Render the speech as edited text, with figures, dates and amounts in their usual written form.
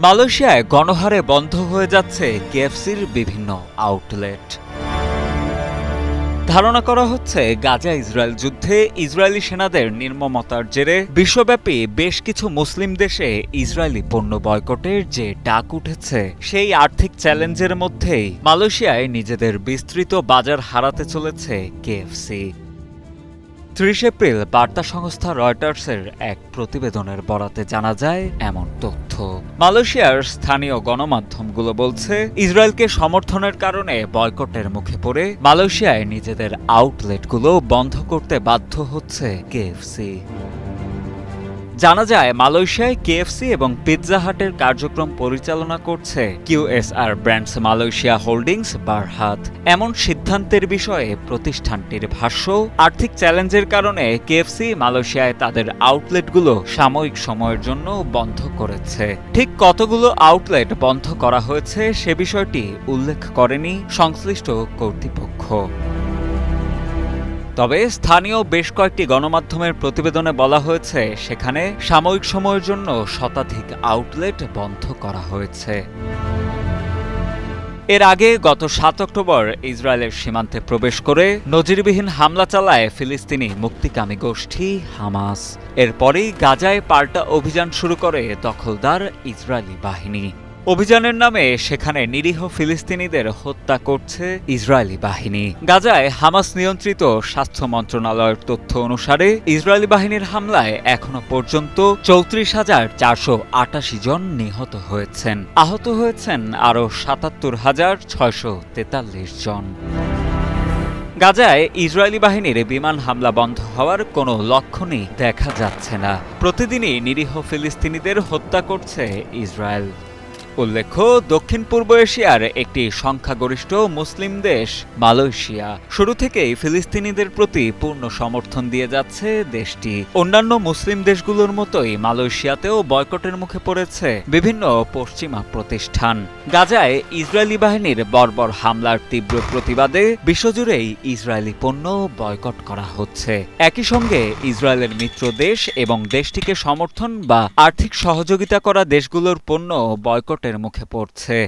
মালয়েশিয়ায় গণহারে বন্ধ হয়ে যাচ্ছে কেএফসির বিভিন্ন আউটলেট। ধারণা করা হচ্ছে গাজা ইসরায়েল যুদ্ধে ইসরায়েলি সেনাদের নির্মমতার জেরে বিশ্বব্যাপী বেশ কিছু মুসলিম দেশে ইসরায়েলি পণ্য বয়কটের যে ডাক উঠেছে, সেই আর্থিক চ্যালেঞ্জের মধ্যেই মালয়েশিয়ায় নিজেদের বিস্তৃত বাজার হারাতে চলেছে কেএফসি। ৩০ এপ্রিল বার্তা সংস্থা রয়টার্সের এক প্রতিবেদনের বরাতে জানা যায় এমন তথ্য। মালয়েশিয়ার স্থানীয় গণমাধ্যমগুলো বলছে, ইসরায়েলকে সমর্থনের কারণে বয়কটের মুখে পড়ে মালয়েশিয়ায় নিজেদের আউটলেটগুলো বন্ধ করতে বাধ্য হচ্ছে কেএফসি। জানা যায়, মালয়েশিয়ায় কেএফসি এবং পিৎজা হাটের কার্যক্রম পরিচালনা করছে কিউএসআর ব্র্যান্ডস মালয়েশিয়া হোল্ডিংস বারহাত। এমন সিদ্ধান্তের বিষয়ে প্রতিষ্ঠানটির ভাষ্য, আর্থিক চ্যালেঞ্জের কারণে কেএফসি মালয়েশিয়ায় তাদের আউটলেটগুলো সাময়িক সময়ের জন্য বন্ধ করেছে। ঠিক কতগুলো আউটলেট বন্ধ করা হয়েছে সে বিষয়টি উল্লেখ করেনি সংশ্লিষ্ট কর্তৃপক্ষ। তবে স্থানীয় বেশ কয়েকটি গণমাধ্যমের প্রতিবেদনে বলা হয়েছে, সেখানে সাময়িক সময়ের জন্য শতাধিক আউটলেট বন্ধ করা হয়েছে। এর আগে গত ৭ অক্টোবর ইসরায়েলের সীমান্তে প্রবেশ করে নজিরবিহীন হামলা চালায় ফিলিস্তিনি মুক্তিকামী গোষ্ঠী হামাস। এরপরেই গাজায় পাল্টা অভিযান শুরু করে দখলদার ইসরায়েলি বাহিনী। অভিযানের নামে সেখানে নিরীহ ফিলিস্তিনিদের হত্যা করছে ইসরায়েলি বাহিনী। গাজায় হামাস নিয়ন্ত্রিত স্বাস্থ্য মন্ত্রণালয়ের তথ্য অনুসারে ইসরায়েলি বাহিনীর হামলায় এখনো পর্যন্ত ৩৪,৪৮৮ জন নিহত হয়েছেন। আহত হয়েছেন আরও ৭৭,৬৪৩ জন। গাজায় ইসরায়েলি বাহিনীর বিমান হামলা বন্ধ হওয়ার কোনো লক্ষণই দেখা যাচ্ছে না। প্রতিদিনই নিরীহ ফিলিস্তিনিদের হত্যা করছে ইসরায়েল। উল্লেখ্য, দক্ষিণ পূর্ব এশিয়ার একটি সংখ্যাগরিষ্ঠ মুসলিম দেশ মালয়েশিয়া শুরু থেকেই ফিলিস্তিনিদের প্রতি পূর্ণ সমর্থন দিয়ে যাচ্ছে দেশটি। অন্যান্য মুসলিম দেশগুলোর মতোই মালয়েশিয়াতেও বয়কটের মুখে পড়েছে বিভিন্ন পশ্চিমা প্রতিষ্ঠান। গাজায় ইসরায়েলি বাহিনীর বর্বর হামলার তীব্র প্রতিবাদে বিশ্বজুড়েই ইসরায়েলি পণ্য বয়কট করা হচ্ছে। একই সঙ্গে ইসরায়েলের মিত্র দেশ এবং দেশটিকে সমর্থন বা আর্থিক সহযোগিতা করা দেশগুলোর পণ্য বয়কট মুখে পড়ছে।